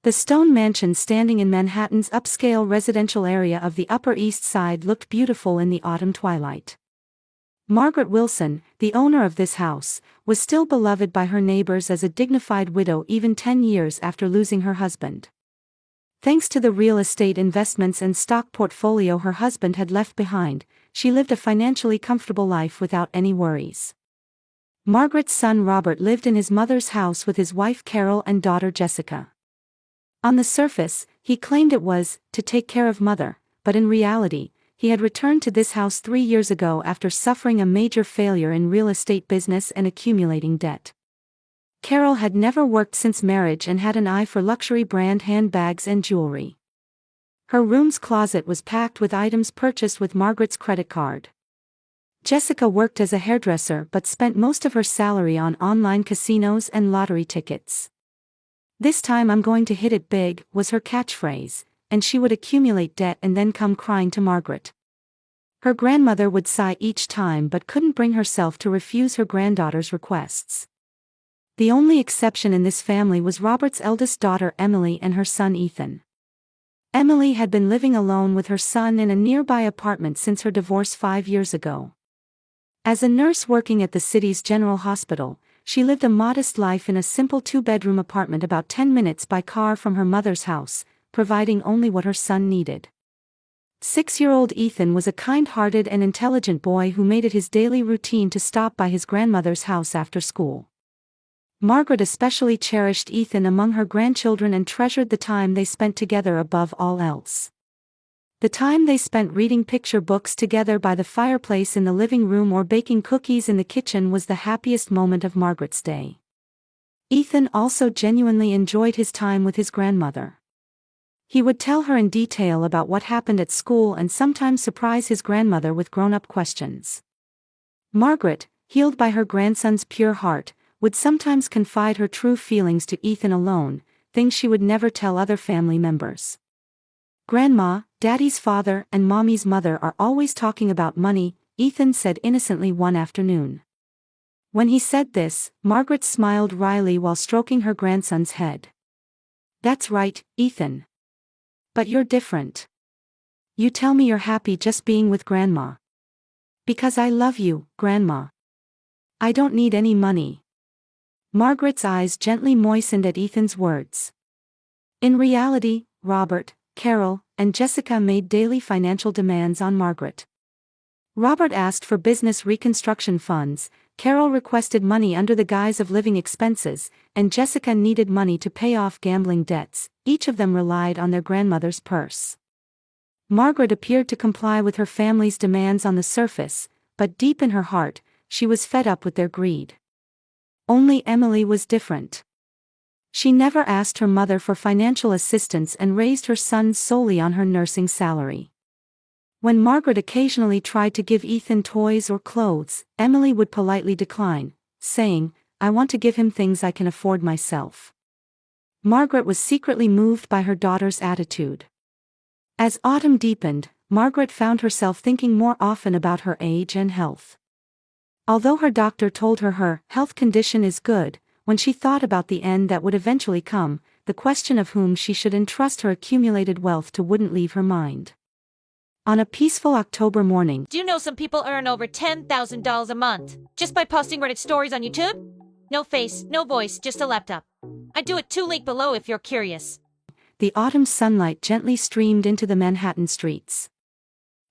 The stone mansion standing in Manhattan's upscale residential area of the Upper East Side looked beautiful in the autumn twilight. Margaret Wilson, the owner of this house, was still beloved by her neighbors as a dignified widow even 10 years after losing her husband. Thanks to the real estate investments and stock portfolio her husband had left behind, she lived a financially comfortable life without any worries. Margaret's son Robert lived in his mother's house with his wife Carol and daughter Jessica. On the surface, he claimed it was to take care of mother, but in reality, he had returned to this house 3 years ago after suffering a major failure in real estate business and accumulating debt. Carol had never worked since marriage and had an eye for luxury brand handbags and jewelry. Her room's closet was packed with items purchased with Margaret's credit card. Jessica worked as a hairdresser but spent most of her salary on online casinos and lottery tickets. "This time I'm going to hit it big," was her catchphrase, and she would accumulate debt and then come crying to Margaret. Her grandmother would sigh each time but couldn't bring herself to refuse her granddaughter's requests. The only exception in this family was Robert's eldest daughter Emily and her son Ethan. Emily had been living alone with her son in a nearby apartment since her divorce 5 years ago. As a nurse working at the city's general hospital, she lived a modest life in a simple 2-bedroom apartment about 10 minutes by car from her mother's house, providing only what her son needed. 6-year-old Ethan was a kind-hearted and intelligent boy who made it his daily routine to stop by his grandmother's house after school. Margaret especially cherished Ethan among her grandchildren and treasured the time they spent together above all else. The time they spent reading picture books together by the fireplace in the living room or baking cookies in the kitchen was the happiest moment of Margaret's day. Ethan also genuinely enjoyed his time with his grandmother. He would tell her in detail about what happened at school and sometimes surprise his grandmother with grown-up questions. Margaret, healed by her grandson's pure heart, would sometimes confide her true feelings to Ethan alone, things she would never tell other family members. "Grandma, Daddy's father and Mommy's mother are always talking about money," Ethan said innocently one afternoon. When he said this, Margaret smiled wryly while stroking her grandson's head. "That's right, Ethan. But you're different. You tell me you're happy just being with Grandma." "Because I love you, Grandma. I don't need any money." Margaret's eyes gently moistened at Ethan's words. In reality, Robert, Carol, and Jessica made daily financial demands on Margaret. Robert asked for business reconstruction funds, Carol requested money under the guise of living expenses, and Jessica needed money to pay off gambling debts. Each of them relied on their grandmother's purse. Margaret appeared to comply with her family's demands on the surface, but deep in her heart, she was fed up with their greed. Only Emily was different. She never asked her mother for financial assistance and raised her son solely on her nursing salary. When Margaret occasionally tried to give Ethan toys or clothes, Emily would politely decline, saying, "I want to give him things I can afford myself." Margaret was secretly moved by her daughter's attitude. As autumn deepened, Margaret found herself thinking more often about her age and health. Although her doctor told her her health condition is good, when she thought about the end that would eventually come, the question of whom she should entrust her accumulated wealth to wouldn't leave her mind. On a peaceful October morning, "Do you know some people earn over $10,000 a month just by posting Reddit stories on YouTube? No face, no voice, just a laptop. I do it too, link below if you're curious." The autumn sunlight gently streamed into the Manhattan streets.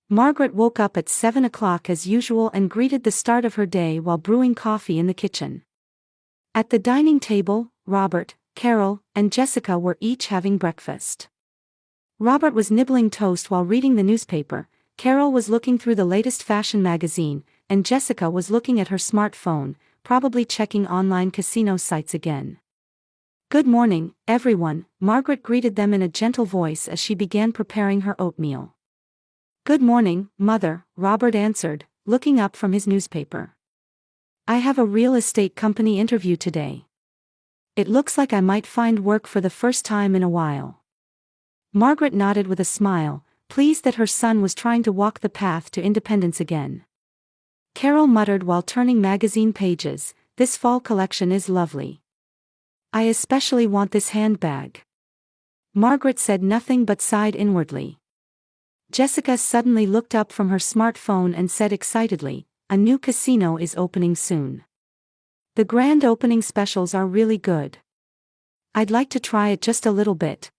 Margaret woke up at 7 o'clock as usual and greeted the start of her day while brewing coffee in the kitchen. At the dining table, Robert, Carol, and Jessica were each having breakfast. Robert was nibbling toast while reading the newspaper, Carol was looking through the latest fashion magazine, and Jessica was looking at her smartphone, probably checking online casino sites again. "Good morning, everyone," Margaret greeted them in a gentle voice as she began preparing her oatmeal. "Good morning, Mother," Robert answered, looking up from his newspaper. "I have a real estate company interview today. It looks like I might find work for the first time in a while." Margaret nodded with a smile, pleased that her son was trying to walk the path to independence again. Carol muttered while turning magazine pages, "This fall collection is lovely. I especially want this handbag." Margaret said nothing but sighed inwardly. Jessica suddenly looked up from her smartphone and said excitedly, "A new casino is opening soon. The grand opening specials are really good. I'd like to try it just a little bit."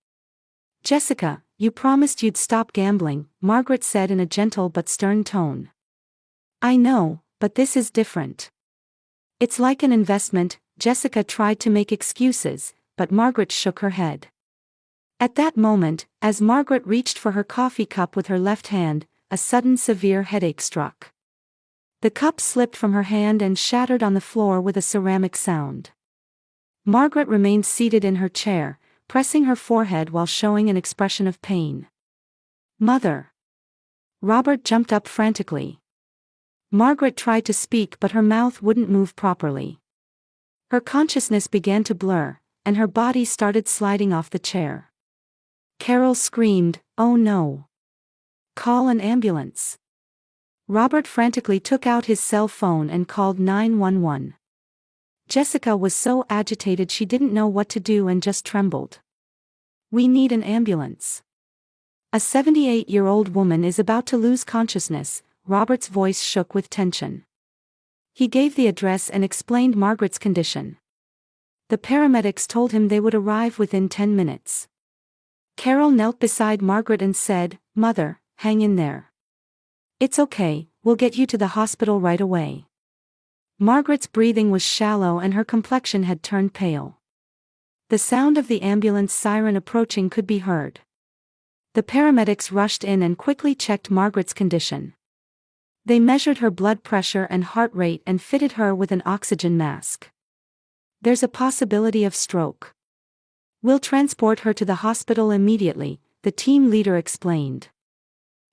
"Jessica, you promised you'd stop gambling," Margaret said in a gentle but stern tone. "I know, but this is different. It's like an investment." Jessica tried to make excuses, but Margaret shook her head. At that moment, as Margaret reached for her coffee cup with her left hand, a sudden severe headache struck. The cup slipped from her hand and shattered on the floor with a ceramic sound. Margaret remained seated in her chair, pressing her forehead while showing an expression of pain. "Mother!" Robert jumped up frantically. Margaret tried to speak but her mouth wouldn't move properly. Her consciousness began to blur, and her body started sliding off the chair. Carol screamed, "Oh no! Call an ambulance!" Robert frantically took out his cell phone and called 911. Jessica was so agitated she didn't know what to do and just trembled. "We need an ambulance. A 78-year-old woman is about to lose consciousness." Robert's voice shook with tension. He gave the address and explained Margaret's condition. The paramedics told him they would arrive within 10 minutes. Carol knelt beside Margaret and said, "Mother, hang in there. It's okay, we'll get you to the hospital right away." Margaret's breathing was shallow and her complexion had turned pale. The sound of the ambulance siren approaching could be heard. The paramedics rushed in and quickly checked Margaret's condition. They measured her blood pressure and heart rate and fitted her with an oxygen mask. "There's a possibility of stroke. We'll transport her to the hospital immediately," the team leader explained.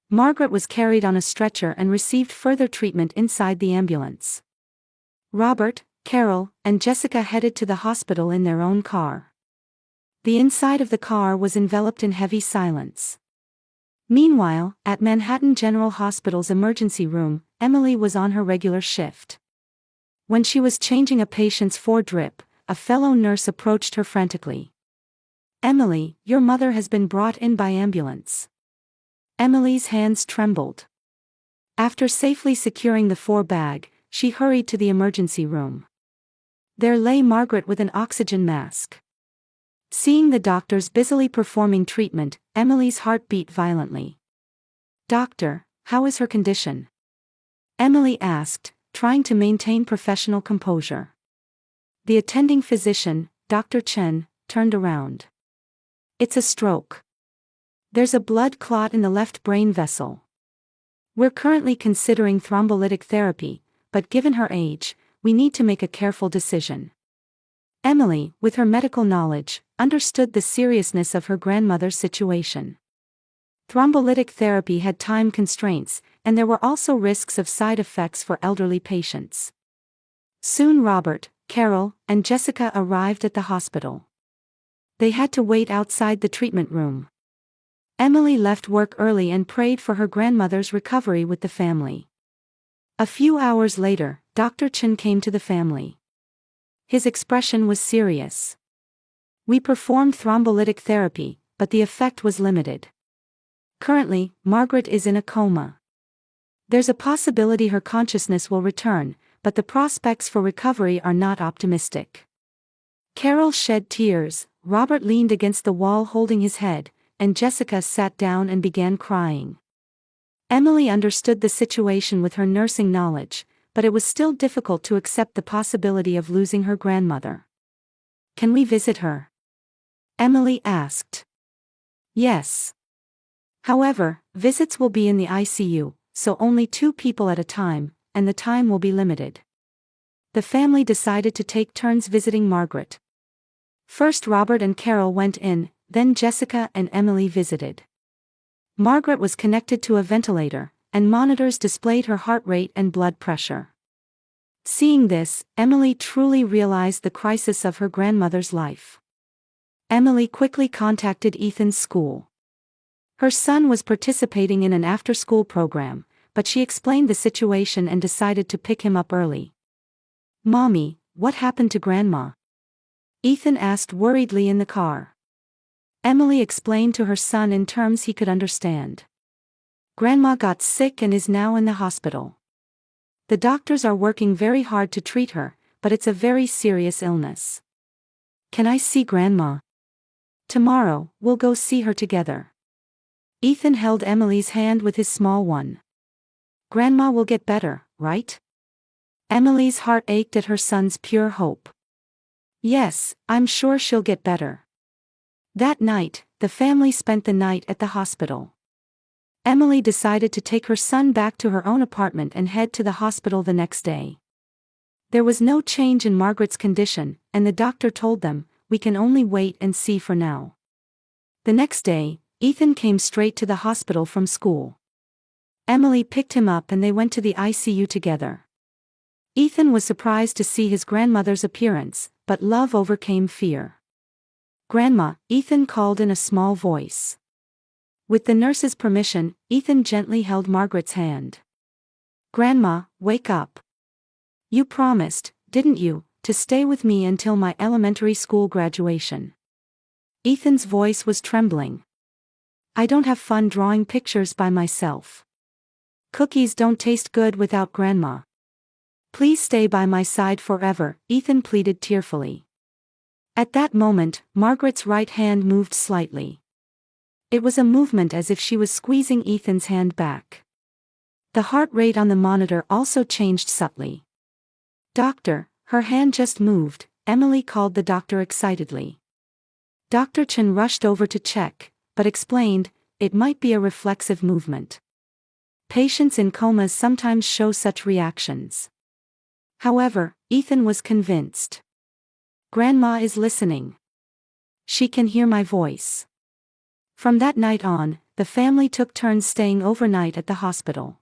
Margaret was carried on a stretcher and received further treatment inside the ambulance. Robert, Carol, and Jessica headed to the hospital in their own car. The inside of the car was enveloped in heavy silence. Meanwhile, at Manhattan General Hospital's emergency room, Emily was on her regular shift. When she was changing a patient's drip, a fellow nurse approached her frantically. "Emily, your mother has been brought in by ambulance." Emily's hands trembled. After safely securing the bag, she hurried to the emergency room. There lay Margaret with an oxygen mask. Seeing the doctors busily performing treatment, Emily's heart beat violently. "Doctor, how is her condition?" Emily asked, trying to maintain professional composure. The attending physician, Dr. Chen, turned around. "It's a stroke. There's a blood clot in the left brain vessel. We're currently considering thrombolytic therapy, but given her age, we need to make a careful decision." Emily, with her medical knowledge, understood the seriousness of her grandmother's situation. Thrombolytic therapy had time constraints, and there were also risks of side effects for elderly patients. Soon Robert, Carol, and Jessica arrived at the hospital. They had to wait outside the treatment room. Emily left work early and prayed for her grandmother's recovery with the family. A few hours later, Dr. Chen came to the family. His expression was serious. "We performed thrombolytic therapy, but the effect was limited. Currently, Margaret is in a coma. There's a possibility her consciousness will return, but the prospects for recovery are not optimistic." Carol shed tears, Robert leaned against the wall holding his head, and Jessica sat down and began crying. Emily understood the situation with her nursing knowledge, but it was still difficult to accept the possibility of losing her grandmother. "Can we visit her?" Emily asked. "Yes. However, visits will be in the ICU, so only 2 people at a time, and the time will be limited." The family decided to take turns visiting Margaret. First Robert and Carol went in, then Jessica and Emily visited. Margaret was connected to a ventilator, and monitors displayed her heart rate and blood pressure. Seeing this, Emily truly realized the crisis of her grandmother's life. Emily quickly contacted Ethan's school. Her son was participating in an after-school program, but she explained the situation and decided to pick him up early. "Mommy, what happened to Grandma?" Ethan asked worriedly in the car. Emily explained to her son in terms he could understand. Grandma got sick and is now in the hospital. The doctors are working very hard to treat her, but it's a very serious illness. Can I see Grandma? Tomorrow, we'll go see her together. Ethan held Emily's hand with his small one. Grandma will get better, right? Emily's heart ached at her son's pure hope. Yes, I'm sure she'll get better. That night, the family spent the night at the hospital. Emily decided to take her son back to her own apartment and head to the hospital the next day. There was no change in Margaret's condition, and the doctor told them, "We can only wait and see for now." The next day, Ethan came straight to the hospital from school. Emily picked him up and they went to the ICU together. Ethan was surprised to see his grandmother's appearance, but love overcame fear. "Grandma," Ethan called in a small voice. With the nurse's permission, Ethan gently held Margaret's hand. "Grandma, wake up. You promised, didn't you, to stay with me until my elementary school graduation?" Ethan's voice was trembling. "I don't have fun drawing pictures by myself. Cookies don't taste good without Grandma. Please stay by my side forever," Ethan pleaded tearfully. At that moment, Margaret's right hand moved slightly. It was a movement as if she was squeezing Ethan's hand back. The heart rate on the monitor also changed subtly. "Doctor, her hand just moved," Emily called the doctor excitedly. Dr. Chen rushed over to check, but explained, "It might be a reflexive movement. Patients in comas sometimes show such reactions." However, Ethan was convinced. "Grandma is listening. She can hear my voice." From that night on, the family took turns staying overnight at the hospital.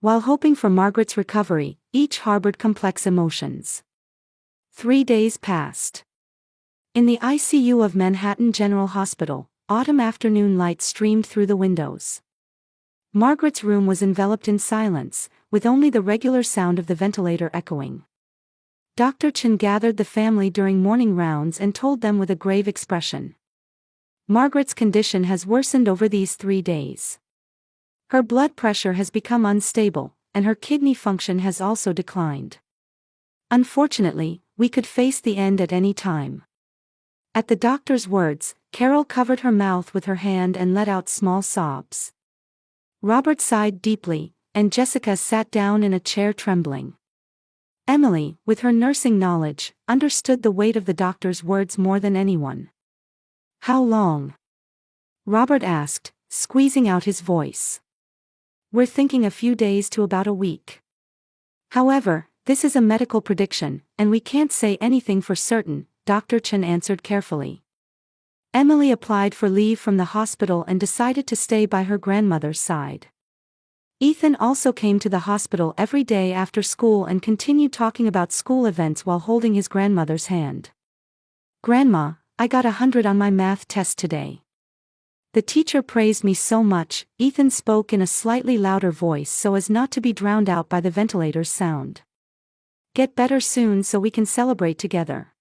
While hoping for Margaret's recovery, each harbored complex emotions. 3 days passed. In the ICU of Manhattan General Hospital, autumn afternoon light streamed through the windows. Margaret's room was enveloped in silence, with only the regular sound of the ventilator echoing. Dr. Chen gathered the family during morning rounds and told them with a grave expression. "Margaret's condition has worsened over these 3 days. Her blood pressure has become unstable, and her kidney function has also declined. Unfortunately, we could face the end at any time." At the doctor's words, Carol covered her mouth with her hand and let out small sobs. Robert sighed deeply, and Jessica sat down in a chair trembling. Emily, with her nursing knowledge, understood the weight of the doctor's words more than anyone. "How long?" Robert asked, squeezing out his voice. "We're thinking a few days to about a week. However, this is a medical prediction, and we can't say anything for certain," Dr. Chen answered carefully. Emily applied for leave from the hospital and decided to stay by her grandmother's side. Ethan also came to the hospital every day after school and continued talking about school events while holding his grandmother's hand. "Grandma, I got 100 on my math test today. The teacher praised me so much," Ethan spoke in a slightly louder voice so as not to be drowned out by the ventilator's sound. "Get better soon so we can celebrate together."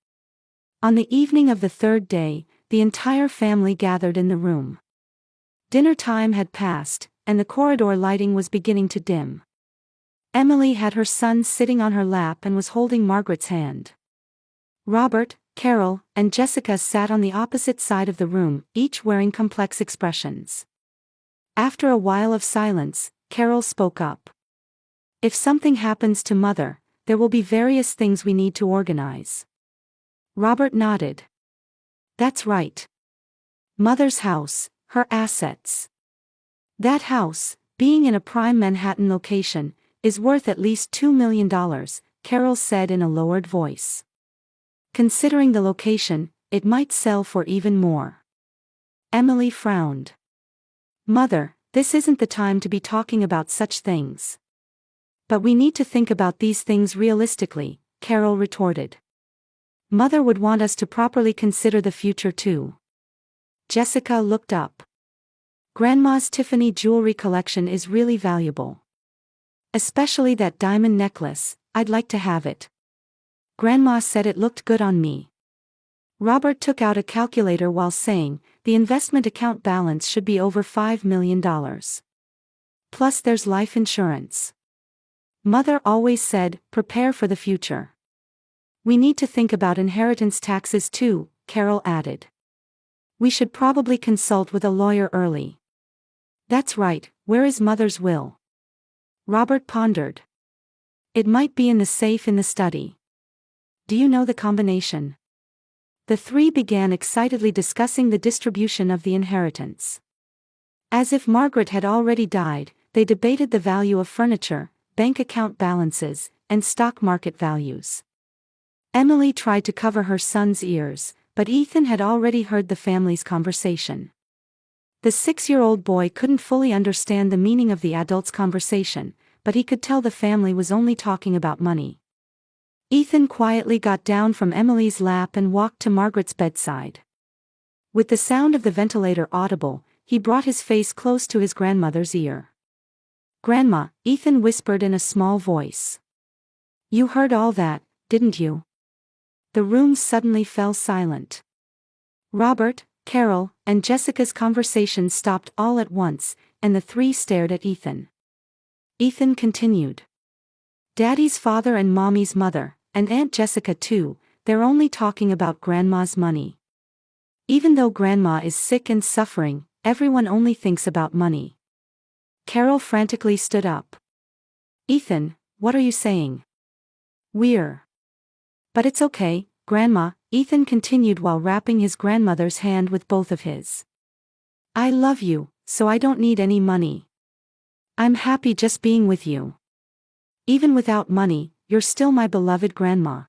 On the evening of the 3rd day, the entire family gathered in the room. Dinner time had passed, and the corridor lighting was beginning to dim. Emily had her son sitting on her lap and was holding Margaret's hand. Robert, Carol, and Jessica sat on the opposite side of the room, each wearing complex expressions. After a while of silence, Carol spoke up. "If something happens to Mother, there will be various things we need to organize." Robert nodded. "That's right. Mother's house, her assets. That house, being in a prime Manhattan location, is worth at least $2 million, Carol said in a lowered voice. Considering the location, it might sell for even more." Emily frowned. "Mother, this isn't the time to be talking about such things." "But we need to think about these things realistically," Carol retorted. "Mother would want us to properly consider the future too." Jessica looked up. "Grandma's Tiffany jewelry collection is really valuable. Especially that diamond necklace, I'd like to have it. Grandma said it looked good on me." Robert took out a calculator while saying, the investment account balance should be over $5 million. Plus there's life insurance. Mother always said, prepare for the future. We need to think about inheritance taxes too, Carol added. We should probably consult with a lawyer early. That's right, where is Mother's will? Robert pondered. It might be in the safe in the study. Do you know the combination? The three began excitedly discussing the distribution of the inheritance. As if Margaret had already died, they debated the value of furniture, bank account balances, and stock market values. Emily tried to cover her son's ears, but Ethan had already heard the family's conversation. The 6-year-old boy couldn't fully understand the meaning of the adults' conversation, but he could tell the family was only talking about money. Ethan quietly got down from Emily's lap and walked to Margaret's bedside. With the sound of the ventilator audible, he brought his face close to his grandmother's ear. "Grandma," Ethan whispered in a small voice. "You heard all that, didn't you?" The room suddenly fell silent. Robert, Carol, and Jessica's conversation stopped all at once, and the three stared at Ethan. Ethan continued. "Daddy's father and Mommy's mother, and Aunt Jessica too, they're only talking about Grandma's money. Even though Grandma is sick and suffering, everyone only thinks about money." Carol frantically stood up. "Ethan, what are you saying?" "But it's okay, Grandma," Ethan continued while wrapping his grandmother's hand with both of his. "I love you, so I don't need any money. I'm happy just being with you. Even without money, you're still my beloved Grandma."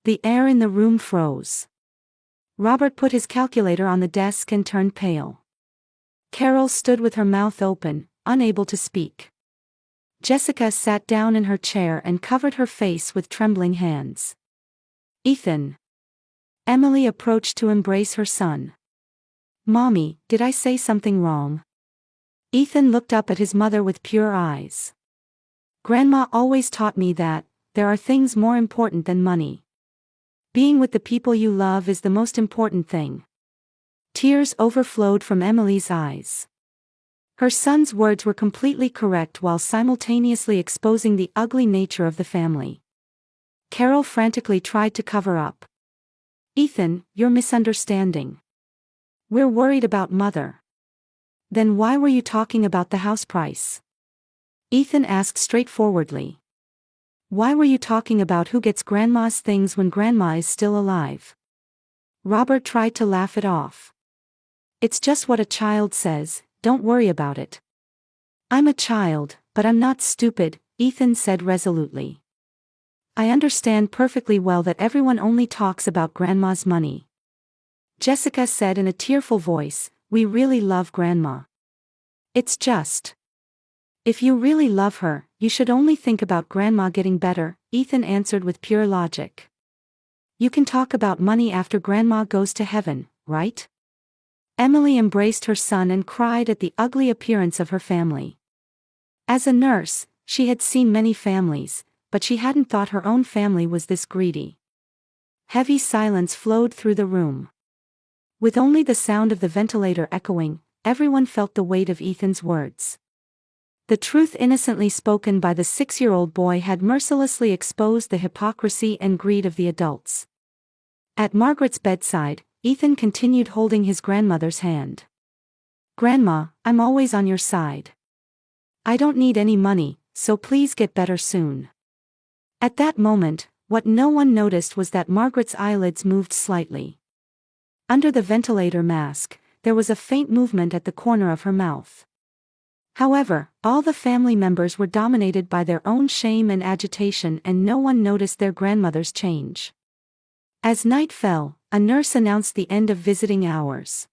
The air in the room froze. Robert put his calculator on the desk and turned pale. Carol stood with her mouth open, unable to speak. Jessica sat down in her chair and covered her face with trembling hands. "Ethan." Emily approached to embrace her son. "Mommy, did I say something wrong?" Ethan looked up at his mother with pure eyes. "Grandma always taught me that there are things more important than money. Being with the people you love is the most important thing." Tears overflowed from Emily's eyes. Her son's words were completely correct while simultaneously exposing the ugly nature of the family. Carol frantically tried to cover up. "Ethan, you're misunderstanding. We're worried about Mother." "Then why were you talking about the house price?" Ethan asked straightforwardly. "Why were you talking about who gets Grandma's things when Grandma is still alive?" Robert tried to laugh it off. "It's just what a child says, don't worry about it." "I'm a child, but I'm not stupid," Ethan said resolutely. "I understand perfectly well that everyone only talks about Grandma's money." Jessica said in a tearful voice, "We really love Grandma. It's just. If you really love her, you should only think about Grandma getting better," Ethan answered with pure logic. "You can talk about money after Grandma goes to heaven, right?" Emily embraced her son and cried at the ugly appearance of her family. As a nurse, she had seen many families, but she hadn't thought her own family was this greedy. Heavy silence flowed through the room. With only the sound of the ventilator echoing, everyone felt the weight of Ethan's words. The truth innocently spoken by the 6-year-old boy had mercilessly exposed the hypocrisy and greed of the adults. At Margaret's bedside, Ethan continued holding his grandmother's hand. "Grandma, I'm always on your side. I don't need any money, so please get better soon." At that moment, what no one noticed was that Margaret's eyelids moved slightly. Under the ventilator mask, there was a faint movement at the corner of her mouth. However, all the family members were dominated by their own shame and agitation, and no one noticed their grandmother's change. As night fell, a nurse announced the end of visiting hours.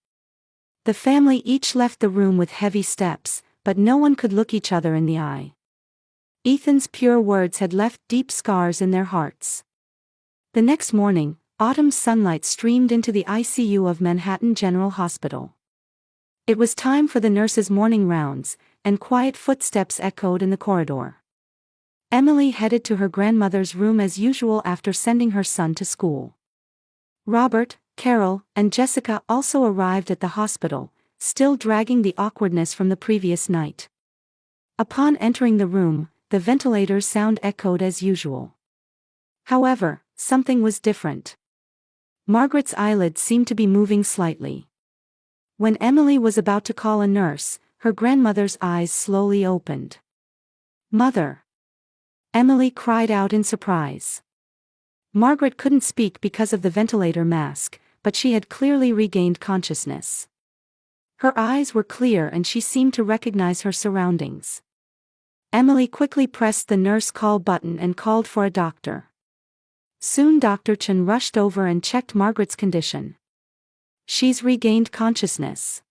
The family each left the room with heavy steps, but no one could look each other in the eye. Ethan's pure words had left deep scars in their hearts. The next morning, autumn sunlight streamed into the ICU of Manhattan General Hospital. It was time for the nurse's morning rounds, and quiet footsteps echoed in the corridor. Emily headed to her grandmother's room as usual after sending her son to school. Robert, Carol, and Jessica also arrived at the hospital, still dragging the awkwardness from the previous night. Upon entering the room, the ventilator's sound echoed as usual. However, something was different. Margaret's eyelids seemed to be moving slightly. When Emily was about to call a nurse, her grandmother's eyes slowly opened. "Mother!" Emily cried out in surprise. Margaret couldn't speak because of the ventilator mask, but she had clearly regained consciousness. Her eyes were clear and she seemed to recognize her surroundings. Emily quickly pressed the nurse call button and called for a doctor. Soon Dr. Chen rushed over and checked Margaret's condition. "She's regained consciousness.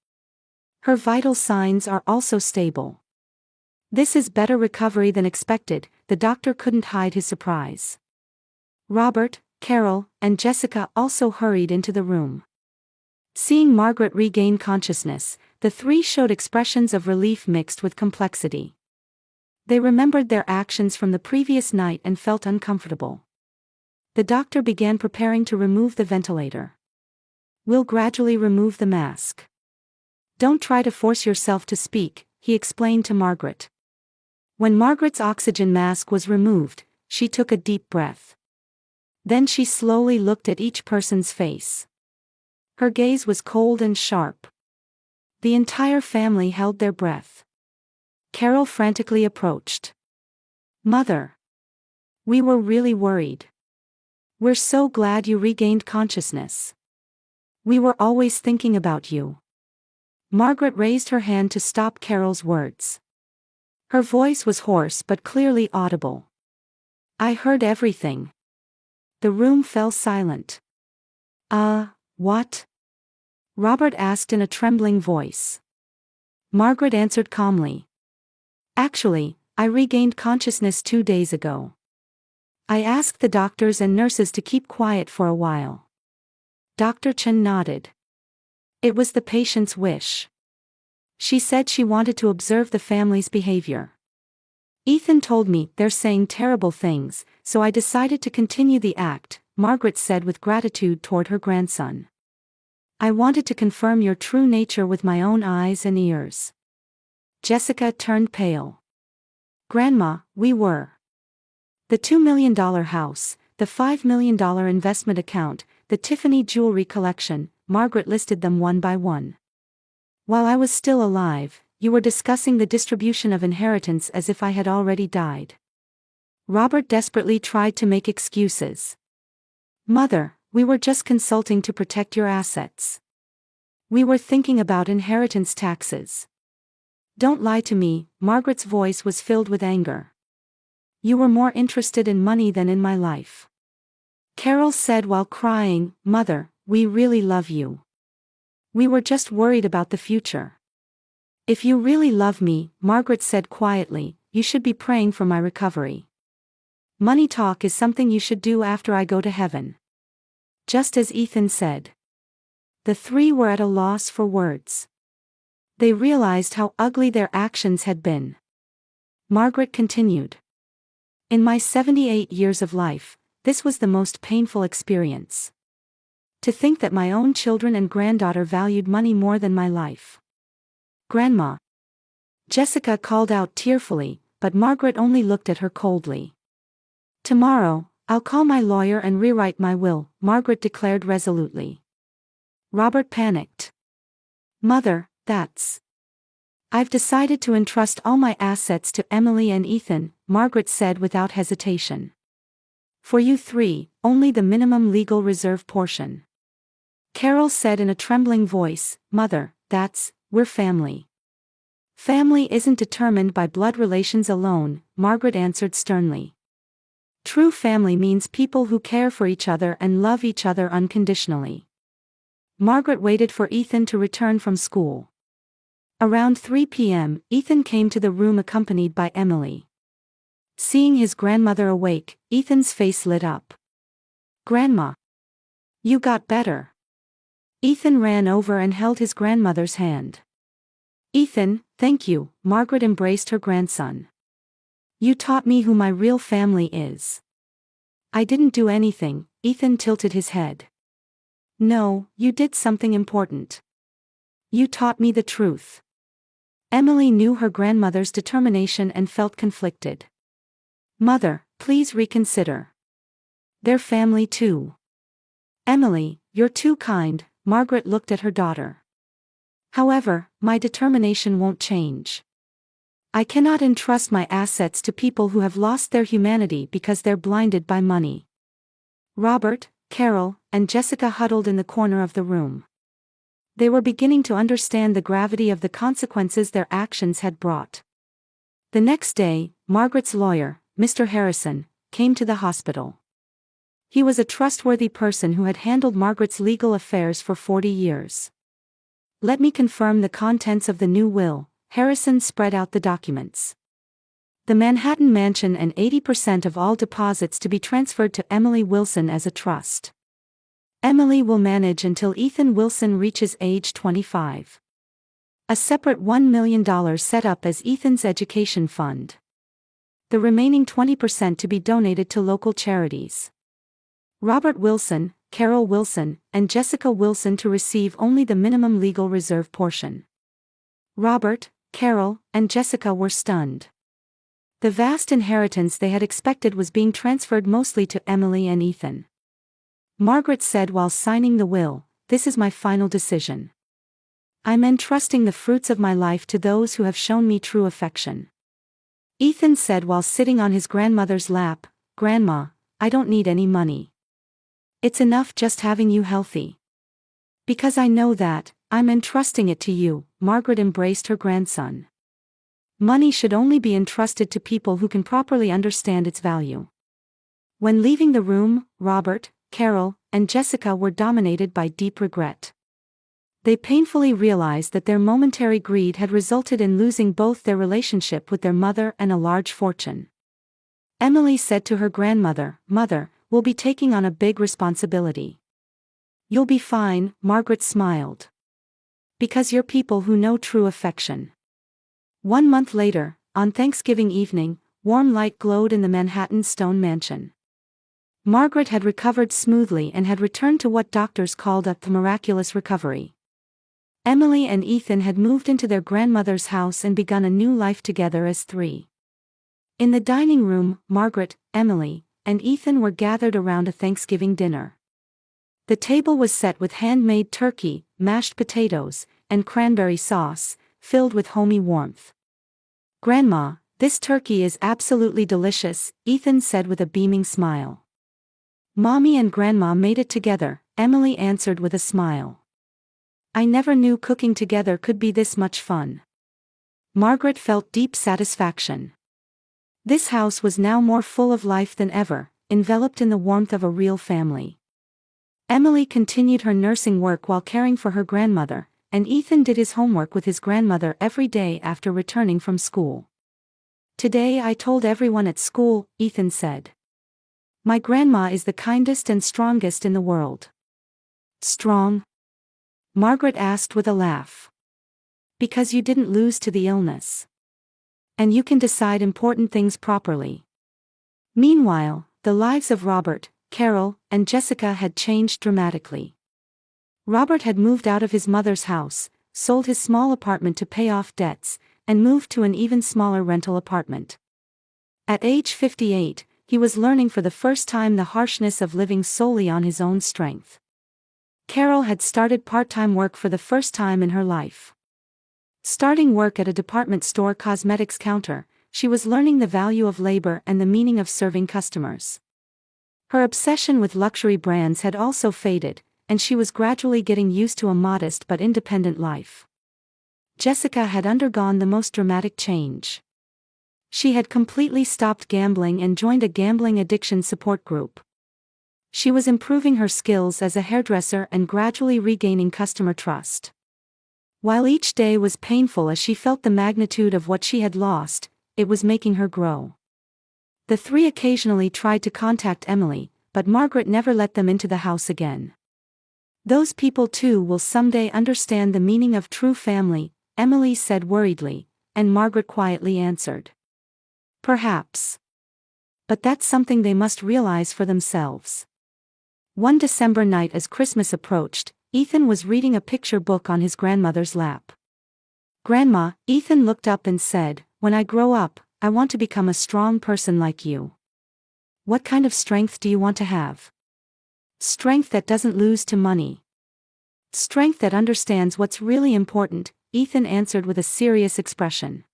Her vital signs are also stable. This is better recovery than expected." The doctor couldn't hide his surprise. Robert, Carol, and Jessica also hurried into the room. Seeing Margaret regain consciousness, the three showed expressions of relief mixed with complexity. They remembered their actions from the previous night and felt uncomfortable. The doctor began preparing to remove the ventilator. "We'll gradually remove the mask. Don't try to force yourself to speak," he explained to Margaret. When Margaret's oxygen mask was removed, she took a deep breath. Then she slowly looked at each person's face. Her gaze was cold and sharp. The entire family held their breath. Carol frantically approached. "Mother! We were really worried. We're so glad you regained consciousness. We were always thinking about you." Margaret raised her hand to stop Carol's words. Her voice was hoarse but clearly audible. "I heard everything." The room fell silent. What?" Robert asked in a trembling voice. Margaret answered calmly. "Actually, I regained consciousness 2 days ago. I asked the doctors and nurses to keep quiet for a while." Dr. Chen nodded. "It was the patient's wish. She said she wanted to observe the family's behavior. Ethan told me they're saying terrible things, so I decided to continue the act," Margaret said with gratitude toward her grandson. "I wanted to confirm your true nature with my own eyes and ears." Jessica turned pale. "Grandma, we were. The $2 million house, the $5 million investment account, the Tiffany jewelry collection," Margaret listed them one by one. "While I was still alive, you were discussing the distribution of inheritance as if I had already died." Robert desperately tried to make excuses. "Mother, we were just consulting to protect your assets. We were thinking about inheritance taxes." "Don't lie to me," Margaret's voice was filled with anger. "You were more interested in money than in my life." Carol said while crying, "Mother, we really love you. We were just worried about the future." "If you really love me," Margaret said quietly, "you should be praying for my recovery. Money talk is something you should do after I go to heaven." Just as Ethan said. The three were at a loss for words. They realized how ugly their actions had been. Margaret continued. "In my 78 years of life, this was the most painful experience. To think that my own children and granddaughter valued money more than my life." "Grandma!" Jessica called out tearfully, but Margaret only looked at her coldly. "Tomorrow, I'll call my lawyer and rewrite my will," Margaret declared resolutely. Robert panicked. "Mother, I've decided to entrust all my assets to Emily and Ethan," Margaret said without hesitation. "For you three, only the minimum legal reserve portion." Carol said in a trembling voice, "Mother, we're family." "Family isn't determined by blood relations alone," Margaret answered sternly. "True family means people who care for each other and love each other unconditionally." Margaret waited for Ethan to return from school. Around 3 p.m., Ethan came to the room accompanied by Emily. Seeing his grandmother awake, Ethan's face lit up. "Grandma! You got better." Ethan ran over and held his grandmother's hand. "Ethan, thank you," Margaret embraced her grandson. "You taught me who my real family is." "I didn't do anything," Ethan tilted his head. No, you did something important. You taught me the truth. Emily knew her grandmother's determination and felt conflicted. Mother, please reconsider. They're family too. Emily, you're too kind. Margaret looked at her daughter. However, my determination won't change. I cannot entrust my assets to people who have lost their humanity because they're blinded by money. Robert, Carol, and Jessica huddled in the corner of the room. They were beginning to understand the gravity of the consequences their actions had brought. The next day, Margaret's lawyer, Mr. Harrison, came to the hospital. He was a trustworthy person who had handled Margaret's legal affairs for 40 years. Let me confirm the contents of the new will. Harrison spread out the documents. The Manhattan mansion and 80% of all deposits to be transferred to Emily Wilson as a trust. Emily will manage until Ethan Wilson reaches age 25. A separate $1 million set up as Ethan's education fund. The remaining 20% to be donated to local charities. Robert Wilson, Carol Wilson, and Jessica Wilson to receive only the minimum legal reserve portion. Robert, Carol, and Jessica were stunned. The vast inheritance they had expected was being transferred mostly to Emily and Ethan. Margaret said while signing the will, "This is my final decision. I'm entrusting the fruits of my life to those who have shown me true affection." Ethan said while sitting on his grandmother's lap, "Grandma, I don't need any money. It's enough just having you healthy. Because I know that, I'm entrusting it to you." Margaret embraced her grandson. Money should only be entrusted to people who can properly understand its value. When leaving the room, Robert, Carol, and Jessica were dominated by deep regret. They painfully realized that their momentary greed had resulted in losing both their relationship with their mother and a large fortune. Emily said to her grandmother, "Mother, we'll be taking on a big responsibility." "You'll be fine," Margaret smiled. "Because you're people who know true affection." 1 month later, on Thanksgiving evening, warm light glowed in the Manhattan stone mansion. Margaret had recovered smoothly and had returned to what doctors called a miraculous recovery. Emily and Ethan had moved into their grandmother's house and begun a new life together as three. In the dining room, Margaret, Emily, and Ethan were gathered around a Thanksgiving dinner. The table was set with handmade turkey, mashed potatoes, and cranberry sauce, filled with homey warmth. "Grandma, this turkey is absolutely delicious," Ethan said with a beaming smile. "Mommy and Grandma made it together," Emily answered with a smile. "I never knew cooking together could be this much fun." Margaret felt deep satisfaction. This house was now more full of life than ever, enveloped in the warmth of a real family. Emily continued her nursing work while caring for her grandmother, and Ethan did his homework with his grandmother every day after returning from school. "Today I told everyone at school," Ethan said. "My grandma is the kindest and strongest in the world." "Strong?" Margaret asked with a laugh. "Because you didn't lose to the illness. And you can decide important things properly." Meanwhile, the lives of Robert, Carol, and Jessica had changed dramatically. Robert had moved out of his mother's house, sold his small apartment to pay off debts, and moved to an even smaller rental apartment. At age 58, he was learning for the first time the harshness of living solely on his own strength. Carol had started part-time work for the first time in her life. Starting work at a department store cosmetics counter, she was learning the value of labor and the meaning of serving customers. Her obsession with luxury brands had also faded, and she was gradually getting used to a modest but independent life. Jessica had undergone the most dramatic change. She had completely stopped gambling and joined a gambling addiction support group. She was improving her skills as a hairdresser and gradually regaining customer trust. While each day was painful as she felt the magnitude of what she had lost, it was making her grow. The three occasionally tried to contact Emily, but Margaret never let them into the house again. "Those people too will someday understand the meaning of true family," Emily said worriedly, and Margaret quietly answered. "Perhaps. But that's something they must realize for themselves." One December night as Christmas approached, Ethan was reading a picture book on his grandmother's lap. "Grandma," Ethan looked up and said, "when I grow up, I want to become a strong person like you." "What kind of strength do you want to have?" "Strength that doesn't lose to money. Strength that understands what's really important," Ethan answered with a serious expression.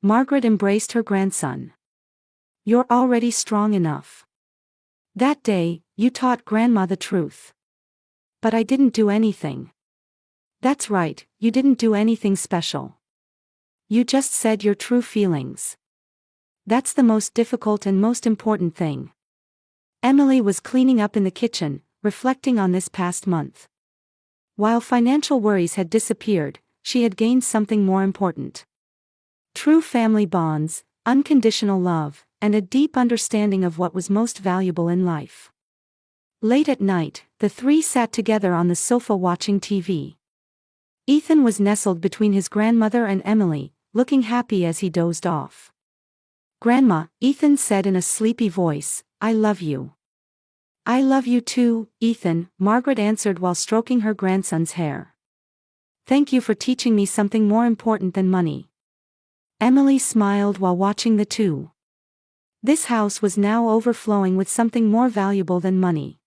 Margaret embraced her grandson. "You're already strong enough. That day, you taught Grandma the truth." "But I didn't do anything." "That's right, you didn't do anything special. You just said your true feelings. That's the most difficult and most important thing." Emily was cleaning up in the kitchen, reflecting on this past month. While financial worries had disappeared, she had gained something more important. True family bonds, unconditional love, and a deep understanding of what was most valuable in life. Late at night, the three sat together on the sofa watching TV. Ethan was nestled between his grandmother and Emily, looking happy as he dozed off. "Grandma," Ethan said in a sleepy voice, "I love you." "I love you too, Ethan," Margaret answered while stroking her grandson's hair. "Thank you for teaching me something more important than money." Emily smiled while watching the two. This house was now overflowing with something more valuable than money.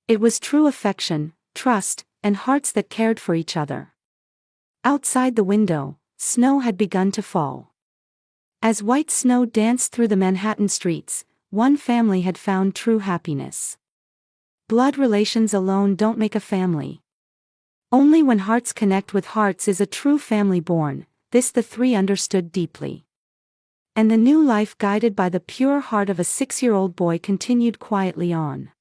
It was true affection, trust, and hearts that cared for each other. Outside the window, snow had begun to fall. As white snow danced through the Manhattan streets, one family had found true happiness. Blood relations alone don't make a family. Only when hearts connect with hearts is a true family born. This the three understood deeply. And the new life guided by the pure heart of a 6-year-old boy continued quietly on.